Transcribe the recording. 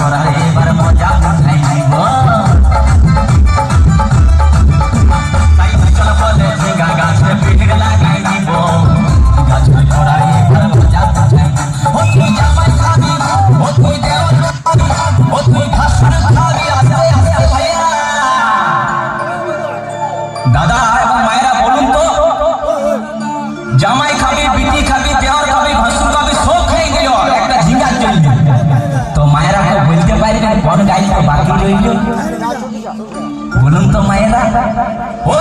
তোরা এবার মজা উঠাই দিব তাই চল বলে ঝিঙ্গা গাছে পিঠ লাগাই দিব গাছে তোরা এবার মজা উঠাই ও তুই জামাই খাবি ও তুই দেওয়ার ও তুই ভাষণ খাবি আস্তে আস্তে ভাইয়া দাদা এবং মায়েরা বলুন তো জামাই খাবি বিটি খাবি দেওয়ার খাবি ভাসুর খাবি সব খেয়ে গেল একটা ঝিঙ্গার জন্য তো মায়েরা কেউ বলতে পারবেন কোন গাইল তো বাকি রইল বলুন তো মায়েরা ও